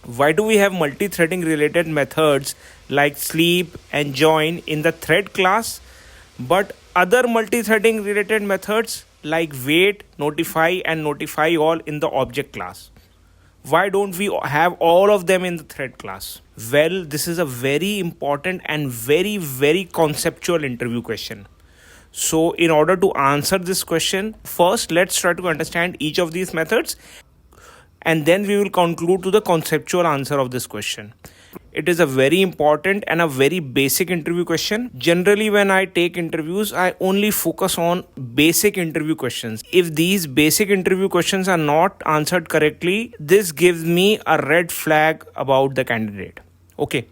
Why do we have multi-threading related methods like sleep and join in the thread class, but other multi-threading related methods like wait, notify and notify all in the object class? Why don't we have all of them in the thread class? Well, this is a very important and very conceptual interview question. So in order to answer this question, first let's try to understand each of these methods, and then we will conclude to the conceptual answer of this question. It is a very important and a very basic interview question. Generally, when I take interviews, I only focus on basic interview questions. If these basic interview questions are not answered correctly, this gives me a red flag about the candidate. Okay.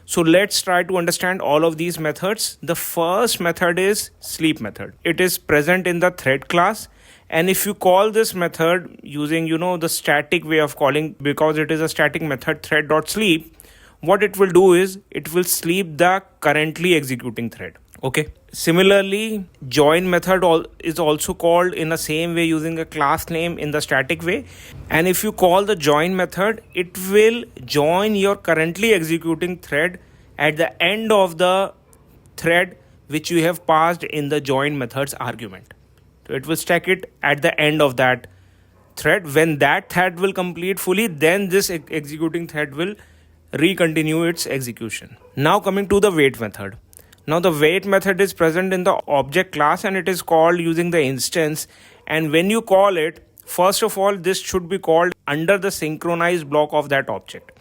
So let's try to understand all of these methods. The first method is sleep method. It is present in the thread class. And if you call this method using, the static way of calling, because it is a static method thread.sleep, what it will do is it will sleep the currently executing thread. Okay. Similarly, join method is also called in the same way using a class name in the static way. And if you call the join method, it will join your currently executing thread at the end of the thread which you have passed in the join method's argument. So it will stack it at the end of that thread. When that thread will complete fully, then this executing thread will recontinue its execution. Now coming to the wait method. Now the wait method is present in the object class and it is called using the instance. And when you call it, first of all, this should be called under the synchronized block of that object.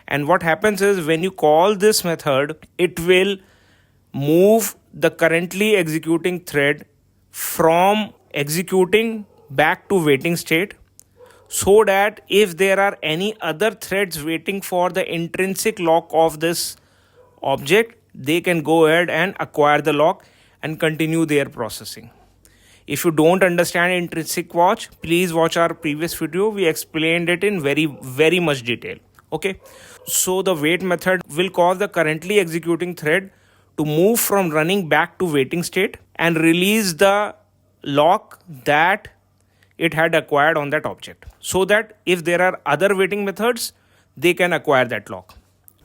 And what happens is when you call this method, it will move the currently executing thread from executing back to waiting state, so that if there are any other threads waiting for the intrinsic lock of this object, they can go ahead and acquire the lock and continue their processing. If you don't understand intrinsic watch, please watch our previous video. We explained it in very much detail. Okay. So the wait method will cause the currently executing thread to move from running back to waiting state and release the lock that it had acquired on that object, so that if there are other waiting methods, they can acquire that lock.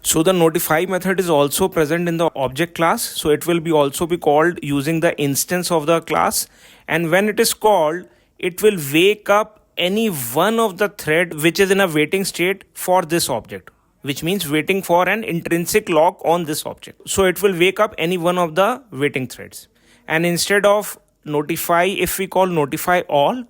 So the notify method is also present in the object class. So it will also be called using the instance of the class. And when it is called, it will wake up any one of the thread which is in a waiting state for this object, which means waiting for an intrinsic lock on this object. So it will wake up any one of the waiting threads. And instead of notify, if we call notify all,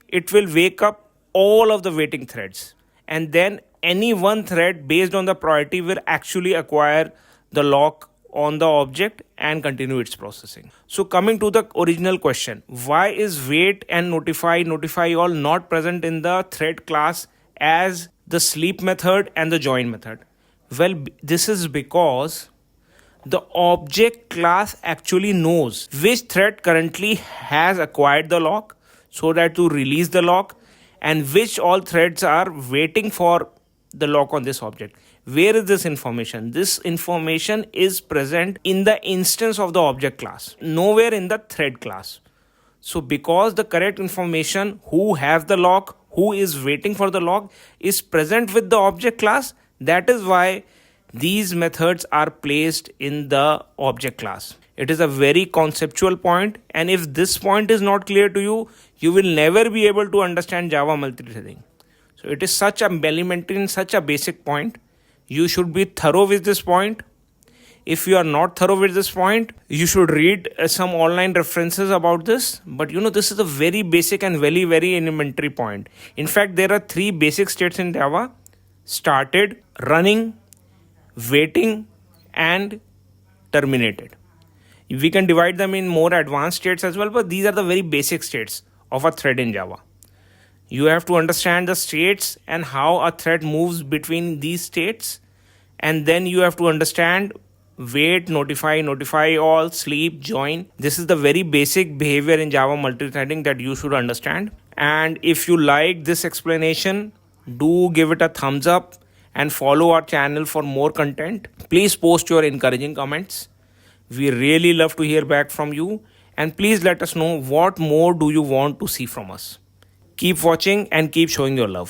it will wake up all of the waiting threads. And then any one thread based on the priority will actually acquire the lock on the object and continue its processing. So coming to the original question, why is wait and notify all not present in the thread class as the sleep method and the join method? Well, this is because the object class actually knows which thread currently has acquired the lock, so that to release the lock, and which all threads are waiting for the lock on this object. Where is this information? This information is present in the instance of the object class, nowhere in the thread class. So because the correct information, who have the lock, who is waiting for the lock, is present with the object class, that is why these methods are placed in the object class. It is a very conceptual point, and if this point is not clear to you, you will never be able to understand Java multithreading. So it is such a elementary and such a basic point. You should be thorough with this point. If you are not thorough with this point, you should read some online references about this. But this is a very basic and very elementary point. In fact, there are 3 basic states in Java: started, running, waiting, and terminated. We can divide them in more advanced states as well, but these are the very basic states of a thread in Java. You have to understand the states and how a thread moves between these states, and then you have to understand wait, notify all, sleep, join. This is the very basic behavior in Java multithreading that you should understand. And if you like this explanation, do give it a thumbs up and follow our channel for more content. Please post your encouraging comments. We really love to hear back from you, and please let us know what more do you want to see from us. Keep watching and keep showing your love.